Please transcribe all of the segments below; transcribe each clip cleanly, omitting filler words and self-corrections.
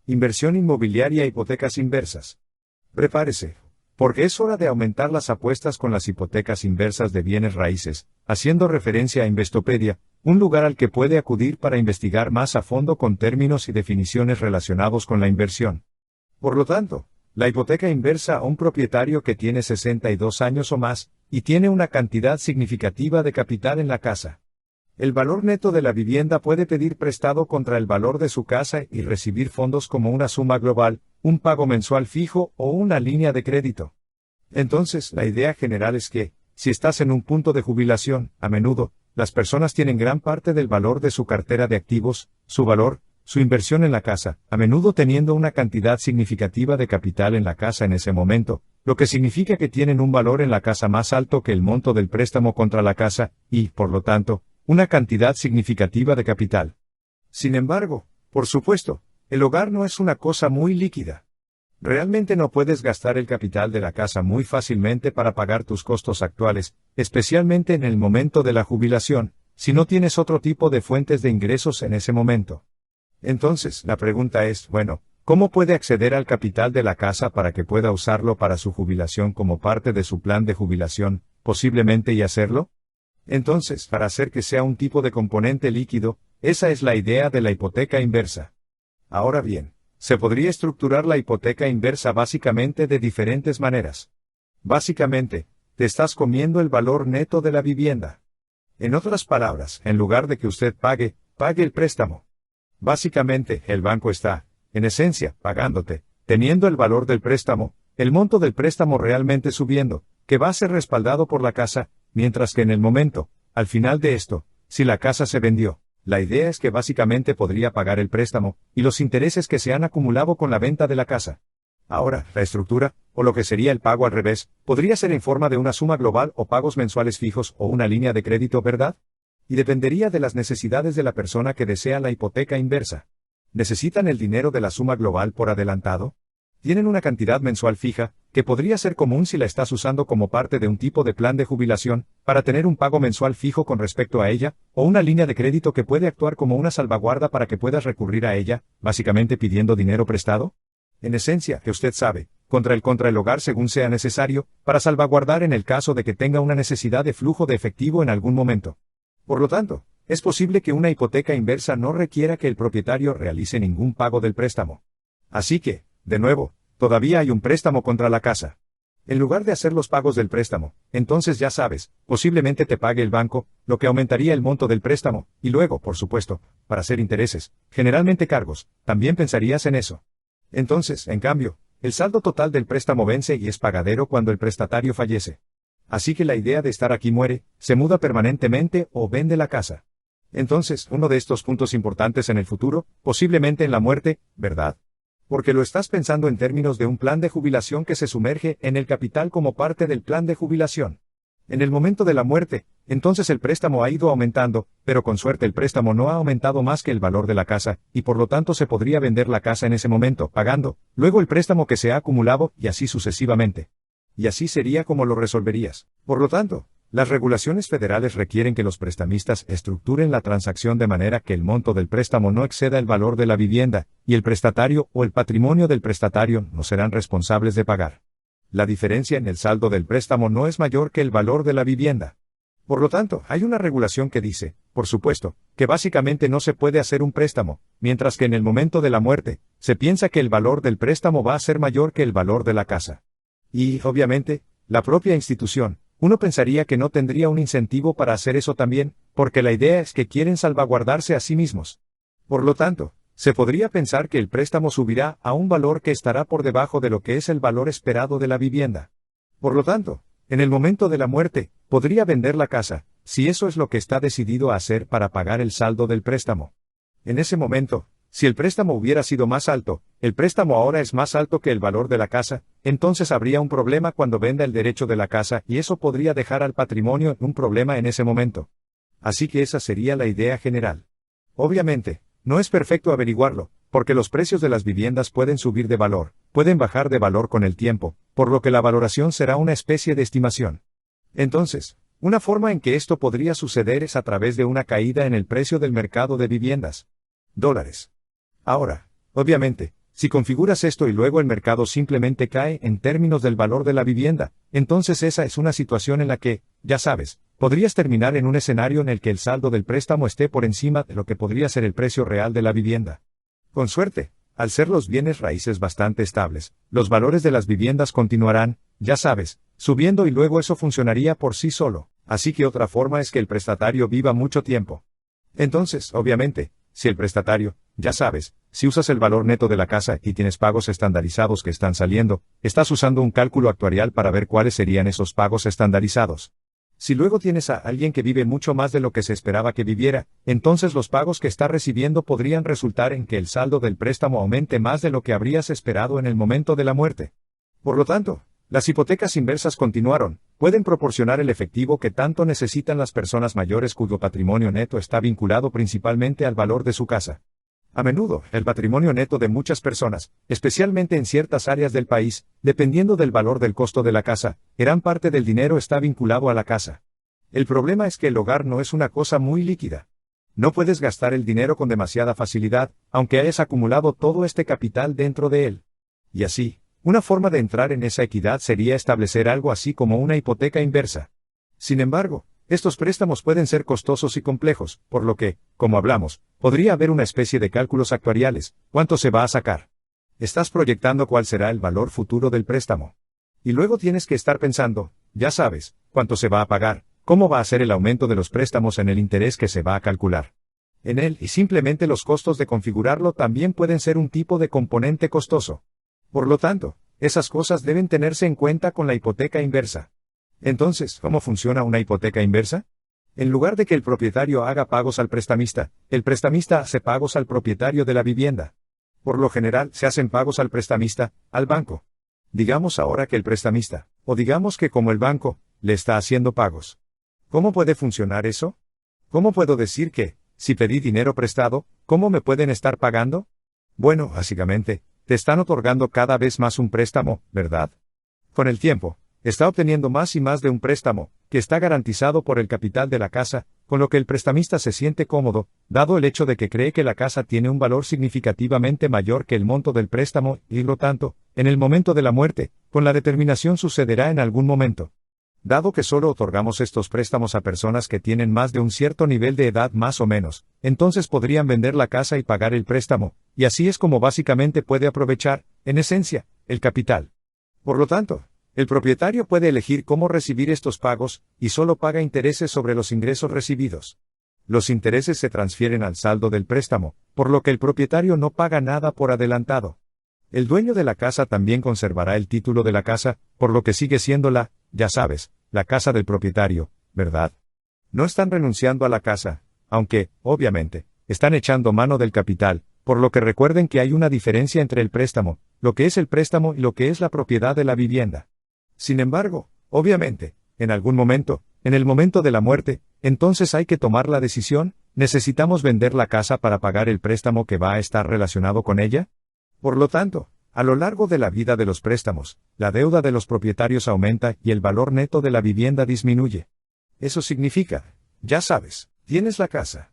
Inversión inmobiliaria e hipotecas inversas. Prepárese, porque es hora de aumentar las apuestas con las hipotecas inversas de bienes raíces, haciendo referencia a Investopedia, un lugar al que puede acudir para investigar más a fondo con términos y definiciones relacionados con la inversión. Por lo tanto, la hipoteca inversa a un propietario que tiene 62 años o más, y tiene una cantidad significativa de capital en la casa. El valor neto de la vivienda puede pedir prestado contra el valor de su casa y recibir fondos como una suma global, un pago mensual fijo o una línea de crédito. Entonces, la idea general es que, si estás en un punto de jubilación, a menudo, las personas tienen gran parte del valor de su cartera de activos, su valor, su inversión en la casa, a menudo teniendo una cantidad significativa de capital en la casa en ese momento, lo que significa que tienen un valor en la casa más alto que el monto del préstamo contra la casa, y, por lo tanto, una cantidad significativa de capital. Sin embargo, por supuesto, el hogar no es una cosa muy líquida. Realmente no puedes gastar el capital de la casa muy fácilmente para pagar tus costos actuales, especialmente en el momento de la jubilación, si no tienes otro tipo de fuentes de ingresos en ese momento. Entonces, la pregunta es, bueno, ¿cómo puede acceder al capital de la casa para que pueda usarlo para su jubilación como parte de su plan de jubilación, posiblemente y hacerlo? Entonces, para hacer que sea un tipo de componente líquido, esa es la idea de la hipoteca inversa. Ahora bien, se podría estructurar la hipoteca inversa básicamente de diferentes maneras. Básicamente, te estás comiendo el valor neto de la vivienda. En otras palabras, en lugar de que usted pague el préstamo. Básicamente, el banco está, en esencia, pagándote, teniendo el valor del préstamo, el monto del préstamo realmente subiendo, que va a ser respaldado por la casa, mientras que en el momento, al final de esto, si la casa se vendió, la idea es que básicamente podría pagar el préstamo, y los intereses que se han acumulado con la venta de la casa. Ahora, la estructura, o lo que sería el pago al revés, podría ser en forma de una suma global o pagos mensuales fijos o una línea de crédito, ¿verdad? Y dependería de las necesidades de la persona que desea la hipoteca inversa. ¿Necesitan el dinero de la suma global por adelantado? Tienen una cantidad mensual fija, que podría ser común si la estás usando como parte de un tipo de plan de jubilación, para tener un pago mensual fijo con respecto a ella, o una línea de crédito que puede actuar como una salvaguarda para que puedas recurrir a ella, básicamente pidiendo dinero prestado. En esencia, que usted sabe, contra el hogar según sea necesario, para salvaguardar en el caso de que tenga una necesidad de flujo de efectivo en algún momento. Por lo tanto, es posible que una hipoteca inversa no requiera que el propietario realice ningún pago del préstamo. Así que, de nuevo, todavía hay un préstamo contra la casa. En lugar de hacer los pagos del préstamo, entonces ya sabes, posiblemente te pague el banco, lo que aumentaría el monto del préstamo, y luego, por supuesto, para hacer intereses, generalmente cargos, también pensarías en eso. Entonces, en cambio, el saldo total del préstamo vence y es pagadero cuando el prestatario fallece. Así que la idea de estar aquí muere, se muda permanentemente o vende la casa. Entonces, uno de estos puntos importantes en el futuro, posiblemente en la muerte, ¿verdad? Porque lo estás pensando en términos de un plan de jubilación que se sumerge en el capital como parte del plan de jubilación. En el momento de la muerte, entonces el préstamo ha ido aumentando, pero con suerte el préstamo no ha aumentado más que el valor de la casa, y por lo tanto se podría vender la casa en ese momento, pagando, luego el préstamo que se ha acumulado, y así sucesivamente. Y así sería como lo resolverías. Por lo tanto, las regulaciones federales requieren que los prestamistas estructuren la transacción de manera que el monto del préstamo no exceda el valor de la vivienda, y el prestatario o el patrimonio del prestatario no serán responsables de pagar. La diferencia en el saldo del préstamo no es mayor que el valor de la vivienda. Por lo tanto, hay una regulación que dice, por supuesto, que básicamente no se puede hacer un préstamo, mientras que en el momento de la muerte, se piensa que el valor del préstamo va a ser mayor que el valor de la casa. Y, obviamente, la propia institución, uno pensaría que no tendría un incentivo para hacer eso también, porque la idea es que quieren salvaguardarse a sí mismos. Por lo tanto, se podría pensar que el préstamo subirá a un valor que estará por debajo de lo que es el valor esperado de la vivienda. Por lo tanto, en el momento de la muerte, podría vender la casa, si eso es lo que está decidido a hacer para pagar el saldo del préstamo. En ese momento, si el préstamo hubiera sido más alto, el préstamo ahora es más alto que el valor de la casa, entonces habría un problema cuando venda el derecho de la casa y eso podría dejar al patrimonio un problema en ese momento. Así que esa sería la idea general. Obviamente, no es perfecto averiguarlo, porque los precios de las viviendas pueden subir de valor, pueden bajar de valor con el tiempo, por lo que la valoración será una especie de estimación. Entonces, una forma en que esto podría suceder es a través de una caída en el precio del mercado de viviendas. $. Ahora, obviamente, Si configuras esto y luego el mercado simplemente cae en términos del valor de la vivienda, entonces esa es una situación en la que, ya sabes, podrías terminar en un escenario en el que el saldo del préstamo esté por encima de lo que podría ser el precio real de la vivienda. Con suerte, al ser los bienes raíces bastante estables, los valores de las viviendas continuarán, ya sabes, subiendo y luego eso funcionaría por sí solo, así que otra forma es que el prestatario viva mucho tiempo. Entonces, obviamente, si el prestatario, ya sabes, si usas el valor neto de la casa y tienes pagos estandarizados que están saliendo, estás usando un cálculo actuarial para ver cuáles serían esos pagos estandarizados. Si luego tienes a alguien que vive mucho más de lo que se esperaba que viviera, entonces los pagos que está recibiendo podrían resultar en que el saldo del préstamo aumente más de lo que habrías esperado en el momento de la muerte. Por lo tanto, las hipotecas inversas continuaron, pueden proporcionar el efectivo que tanto necesitan las personas mayores cuyo patrimonio neto está vinculado principalmente al valor de su casa. A menudo, el patrimonio neto de muchas personas, especialmente en ciertas áreas del país, dependiendo del valor del costo de la casa, gran parte del dinero está vinculado a la casa. El problema es que el hogar no es una cosa muy líquida. No puedes gastar el dinero con demasiada facilidad, aunque hayas acumulado todo este capital dentro de él. Y así, una forma de entrar en esa equidad sería establecer algo así como una hipoteca inversa. Sin embargo, estos préstamos pueden ser costosos y complejos, por lo que, como hablamos, podría haber una especie de cálculos actuariales. ¿Cuánto se va a sacar? Estás proyectando cuál será el valor futuro del préstamo. Y luego tienes que estar pensando, ya sabes, cuánto se va a pagar, cómo va a ser el aumento de los préstamos en el interés que se va a calcular en él, y simplemente los costos de configurarlo también pueden ser un tipo de componente costoso. Por lo tanto, esas cosas deben tenerse en cuenta con la hipoteca inversa. Entonces, ¿cómo funciona una hipoteca inversa? En lugar de que el propietario haga pagos al prestamista, el prestamista hace pagos al propietario de la vivienda. Por lo general, se hacen pagos al prestamista, al banco. Digamos ahora que el prestamista, o digamos que como el banco, le está haciendo pagos. ¿Cómo puede funcionar eso? ¿Cómo puedo decir que, si pedí dinero prestado, cómo me pueden estar pagando? Bueno, básicamente, te están otorgando cada vez más un préstamo, ¿verdad? Con el tiempo, está obteniendo más y más de un préstamo, que está garantizado por el capital de la casa, con lo que el prestamista se siente cómodo, dado el hecho de que cree que la casa tiene un valor significativamente mayor que el monto del préstamo, y lo tanto, en el momento de la muerte, con la determinación sucederá en algún momento. Dado que solo otorgamos estos préstamos a personas que tienen más de un cierto nivel de edad más o menos, entonces podrían vender la casa y pagar el préstamo, y así es como básicamente puede aprovechar, en esencia, el capital. Por lo tanto, el propietario puede elegir cómo recibir estos pagos, y solo paga intereses sobre los ingresos recibidos. Los intereses se transfieren al saldo del préstamo, por lo que el propietario no paga nada por adelantado. El dueño de la casa también conservará el título de la casa, por lo que sigue siendo ya sabes, la casa del propietario, ¿verdad? No están renunciando a la casa, aunque, obviamente, están echando mano del capital, por lo que recuerden que hay una diferencia entre el préstamo, lo que es el préstamo y lo que es la propiedad de la vivienda. Sin embargo, obviamente, en algún momento, en el momento de la muerte, entonces hay que tomar la decisión, ¿necesitamos vender la casa para pagar el préstamo que va a estar relacionado con ella? Por lo tanto, a lo largo de la vida de los préstamos, la deuda de los propietarios aumenta y el valor neto de la vivienda disminuye. Eso significa, ya sabes, tienes la casa.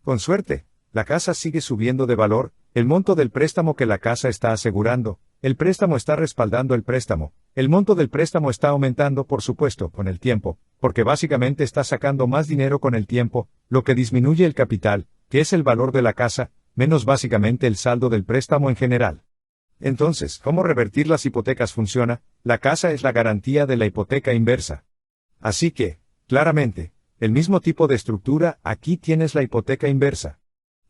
Con suerte, la casa sigue subiendo de valor, el monto del préstamo que la casa está asegurando, el préstamo está respaldando el préstamo, el monto del préstamo está aumentando por supuesto con el tiempo, porque básicamente está sacando más dinero con el tiempo, lo que disminuye el capital, que es el valor de la casa, menos básicamente el saldo del préstamo en general. Entonces, ¿cómo revertir las hipotecas funciona? La casa es la garantía de la hipoteca inversa. Así que, claramente, el mismo tipo de estructura, aquí tienes la hipoteca inversa.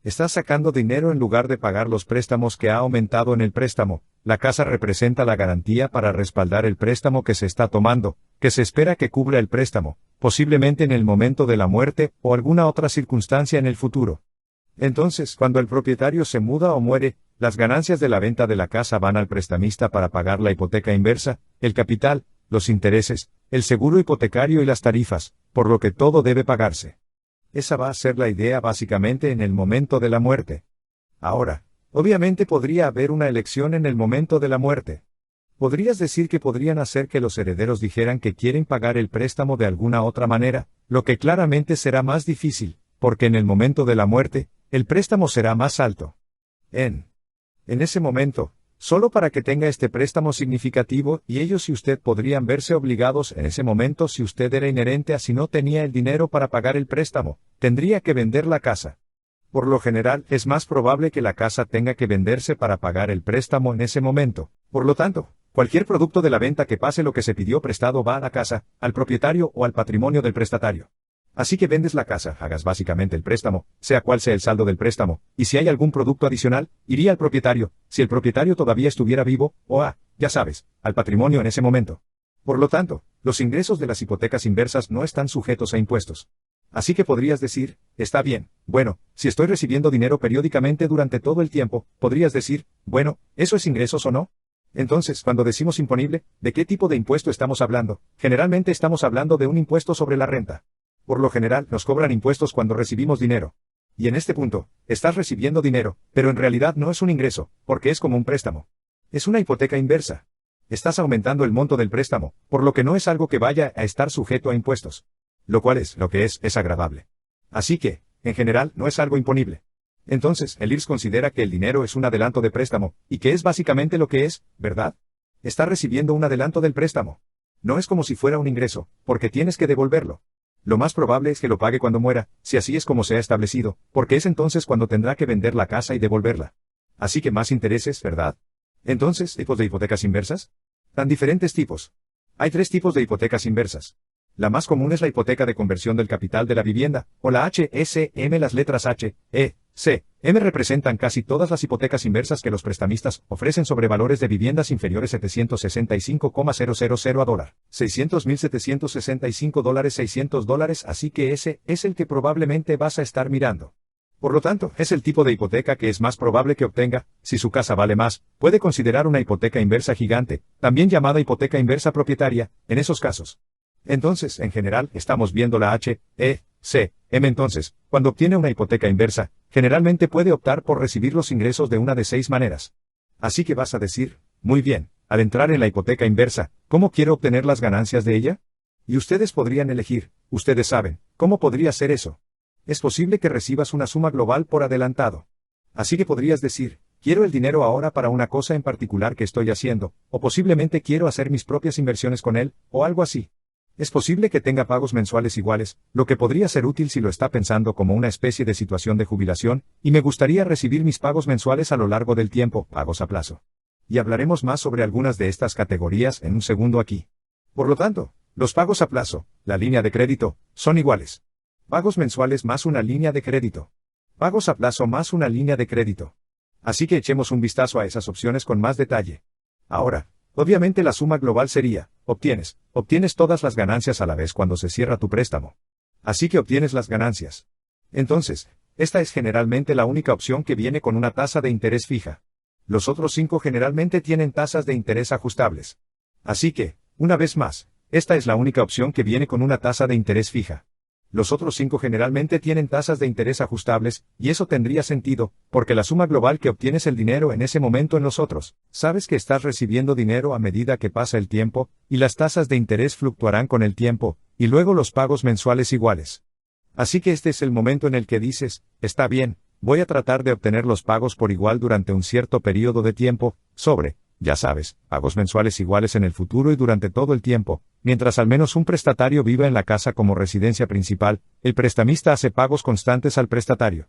Estás sacando dinero en lugar de pagar los préstamos que ha aumentado en el préstamo, la casa representa la garantía para respaldar el préstamo que se está tomando, que se espera que cubra el préstamo, posiblemente en el momento de la muerte o alguna otra circunstancia en el futuro. Entonces, cuando el propietario se muda o muere, las ganancias de la venta de la casa van al prestamista para pagar la hipoteca inversa, el capital, los intereses, el seguro hipotecario y las tarifas, por lo que todo debe pagarse. Esa va a ser la idea básicamente en el momento de la muerte. Ahora, obviamente podría haber una elección en el momento de la muerte. Podrías decir que podrían hacer que los herederos dijeran que quieren pagar el préstamo de alguna otra manera, lo que claramente será más difícil, porque en el momento de la muerte, el préstamo será más alto. En En ese momento, solo para que tenga este préstamo significativo y ellos y usted podrían verse obligados en ese momento si usted era inherente a si no tenía el dinero para pagar el préstamo, tendría que vender la casa. Por lo general, es más probable que la casa tenga que venderse para pagar el préstamo en ese momento. Por lo tanto, cualquier producto de la venta que pase lo que se pidió prestado va a la casa, al propietario o al patrimonio del prestatario. Así que vendes la casa, hagas básicamente el préstamo, sea cual sea el saldo del préstamo, y si hay algún producto adicional, iría al propietario, si el propietario todavía estuviera vivo, o ya sabes, al patrimonio en ese momento. Por lo tanto, los ingresos de las hipotecas inversas no están sujetos a impuestos. Así que podrías decir, está bien, bueno, si estoy recibiendo dinero periódicamente durante todo el tiempo, podrías decir, bueno, ¿eso es ingresos o no? Entonces, cuando decimos imponible, ¿de qué tipo de impuesto estamos hablando? Generalmente estamos hablando de un impuesto sobre la renta. Por lo general, nos cobran impuestos cuando recibimos dinero. Y en este punto, estás recibiendo dinero, pero en realidad no es un ingreso, porque es como un préstamo. Es una hipoteca inversa. Estás aumentando el monto del préstamo, por lo que no es algo que vaya a estar sujeto a impuestos. Lo cual lo que es agradable. Así que, en general, no es algo imponible. Entonces, el IRS considera que el dinero es un adelanto de préstamo, y que es básicamente lo que es, ¿verdad? Está recibiendo un adelanto del préstamo. No es como si fuera un ingreso, porque tienes que devolverlo. Lo más probable es que lo pague cuando muera, si así es como se ha establecido, porque es entonces cuando tendrá que vender la casa y devolverla. Así que más intereses, ¿verdad? Entonces, ¿tipos de hipotecas inversas? Tan diferentes tipos. Hay 3 tipos de hipotecas inversas. La más común es la hipoteca de conversión del capital de la vivienda, o la HSM. Las letras H, E, C, M representan casi todas las hipotecas inversas que los prestamistas ofrecen sobre valores de viviendas inferiores a $765,000 $600,765 $600, así que ese es el que probablemente vas a estar mirando. Por lo tanto, es el tipo de hipoteca que es más probable que obtenga. Si su casa vale más, puede considerar una hipoteca inversa gigante, también llamada hipoteca inversa propietaria, en esos casos. Entonces, en general, estamos viendo la H, E, C, M. Entonces, cuando obtiene una hipoteca inversa, generalmente puede optar por recibir los ingresos de una de 6 maneras. Así que vas a decir, muy bien, al entrar en la hipoteca inversa, ¿cómo quiero obtener las ganancias de ella? Y ustedes podrían elegir, ustedes saben, ¿cómo podría ser eso? Es posible que recibas una suma global por adelantado. Así que podrías decir, quiero el dinero ahora para una cosa en particular que estoy haciendo, o posiblemente quiero hacer mis propias inversiones con él, o algo así. Es posible que tenga pagos mensuales iguales, lo que podría ser útil si lo está pensando como una especie de situación de jubilación, y me gustaría recibir mis pagos mensuales a lo largo del tiempo, pagos a plazo. Y hablaremos más sobre algunas de estas categorías en un segundo aquí. Por lo tanto, los pagos a plazo, la línea de crédito, son iguales. Pagos mensuales más una línea de crédito. Pagos a plazo más una línea de crédito. Así que echemos un vistazo a esas opciones con más detalle. Ahora, obviamente la suma global sería, obtienes todas las ganancias a la vez cuando se cierra tu préstamo. Así que obtienes las ganancias. Entonces, esta es generalmente la única opción que viene con una tasa de interés fija. Los otros 5 generalmente tienen tasas de interés ajustables. Así que, una vez más, esta es la única opción que viene con una tasa de interés fija. Los otros 5 generalmente tienen tasas de interés ajustables, y eso tendría sentido, porque la suma global que obtienes el dinero en ese momento en los otros. Sabes que estás recibiendo dinero a medida que pasa el tiempo, y las tasas de interés fluctuarán con el tiempo, y luego los pagos mensuales iguales. Así que este es el momento en el que dices, está bien, voy a tratar de obtener los pagos por igual durante un cierto periodo de tiempo, ya sabes, pagos mensuales iguales en el futuro y durante todo el tiempo. Mientras al menos un prestatario viva en la casa como residencia principal, el prestamista hace pagos constantes al prestatario.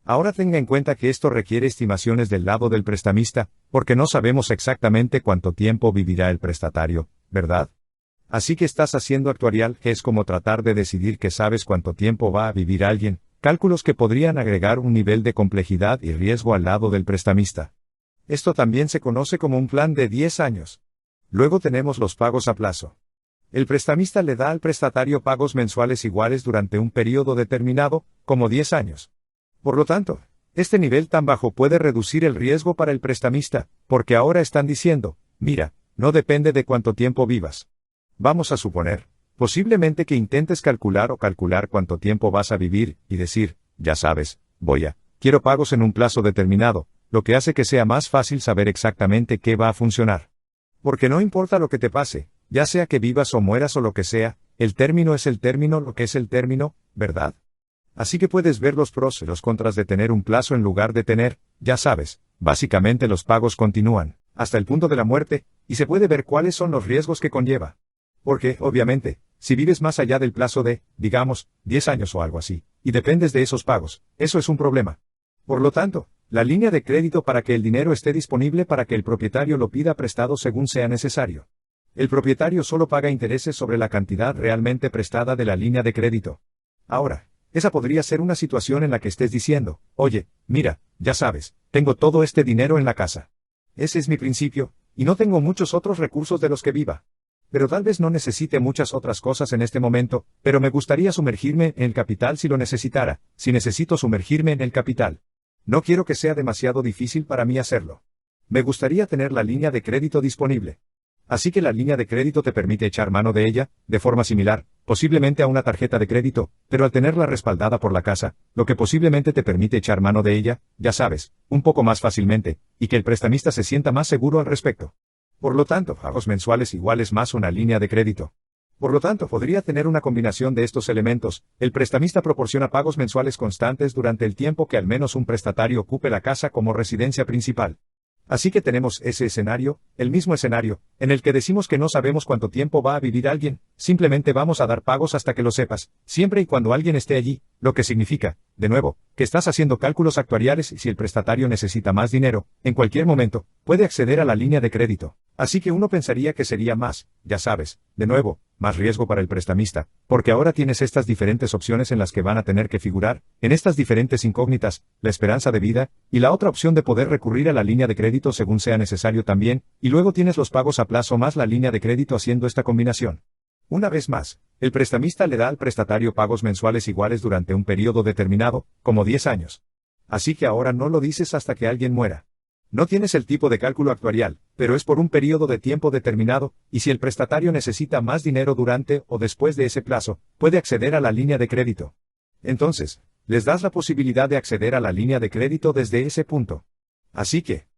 Ahora tenga en cuenta que esto requiere estimaciones del lado del prestamista, porque no sabemos exactamente cuánto tiempo vivirá el prestatario, ¿verdad? Así que estás haciendo actuarial, que es como tratar de decidir que sabes cuánto tiempo va a vivir alguien, cálculos que podrían agregar un nivel de complejidad y riesgo al lado del prestamista. Esto también se conoce como un plan de 10 años. Luego tenemos los pagos a plazo. El prestamista le da al prestatario pagos mensuales iguales durante un periodo determinado, como 10 años. Por lo tanto, este nivel tan bajo puede reducir el riesgo para el prestamista, porque ahora están diciendo, mira, no depende de cuánto tiempo vivas. Vamos a suponer, posiblemente que intentes calcular cuánto tiempo vas a vivir, y decir, ya sabes, quiero pagos en un plazo determinado, lo que hace que sea más fácil saber exactamente qué va a funcionar. Porque no importa lo que te pase, ya sea que vivas o mueras o lo que sea, el término es el término lo que es el término, ¿verdad? Así que puedes ver los pros y los contras de tener un plazo en lugar de tener, ya sabes, Básicamente los pagos continúan, hasta el punto de la muerte, y se puede ver cuáles son los riesgos que conlleva. Porque, obviamente, si vives más allá del plazo de, digamos, 10 años o algo así, y dependes de esos pagos, eso es un problema. Por lo tanto, la línea de crédito para que el dinero esté disponible para que el propietario lo pida prestado según sea necesario. El propietario solo paga intereses sobre la cantidad realmente prestada de la línea de crédito. Ahora, esa podría ser una situación en la que estés diciendo, oye, mira, ya sabes, tengo todo este dinero en la casa. Ese es mi principio, y no tengo muchos otros recursos de los que viva. Pero tal vez no necesite muchas otras cosas en este momento, pero me gustaría sumergirme en el capital si lo necesitara, si necesito sumergirme en el capital. No quiero que sea demasiado difícil para mí hacerlo. Me gustaría tener la línea de crédito disponible. Así que la línea de crédito te permite echar mano de ella, de forma similar, posiblemente a una tarjeta de crédito, pero al tenerla respaldada por la casa, lo que posiblemente te permite echar mano de ella, ya sabes, un poco más fácilmente, y que el prestamista se sienta más seguro al respecto. Por lo tanto, pagos mensuales iguales más una línea de crédito. Por lo tanto, podría tener una combinación de estos elementos. El prestamista proporciona pagos mensuales constantes durante el tiempo que al menos un prestatario ocupe la casa como residencia principal. Así que tenemos ese escenario, el mismo escenario, en el que decimos que no sabemos cuánto tiempo va a vivir alguien, simplemente vamos a dar pagos hasta que lo sepas, siempre y cuando alguien esté allí, lo que significa, de nuevo, que estás haciendo cálculos actuariales y si el prestatario necesita más dinero, en cualquier momento, puede acceder a la línea de crédito. Así que uno pensaría que sería más, ya sabes, de nuevo, más riesgo para el prestamista, porque ahora tienes estas diferentes opciones en las que van a tener que figurar, en estas diferentes incógnitas, la esperanza de vida, y la otra opción de poder recurrir a la línea de crédito según sea necesario también, y luego tienes los pagos a plazo más la línea de crédito haciendo esta combinación. Una vez más, el prestamista le da al prestatario pagos mensuales iguales durante un periodo determinado, como 10 años. Así que ahora no lo dices hasta que alguien muera. No tienes el tipo de cálculo actuarial, pero es por un periodo de tiempo determinado, y si el prestatario necesita más dinero durante o después de ese plazo, puede acceder a la línea de crédito. Entonces, les das la posibilidad de acceder a la línea de crédito desde ese punto. Así que,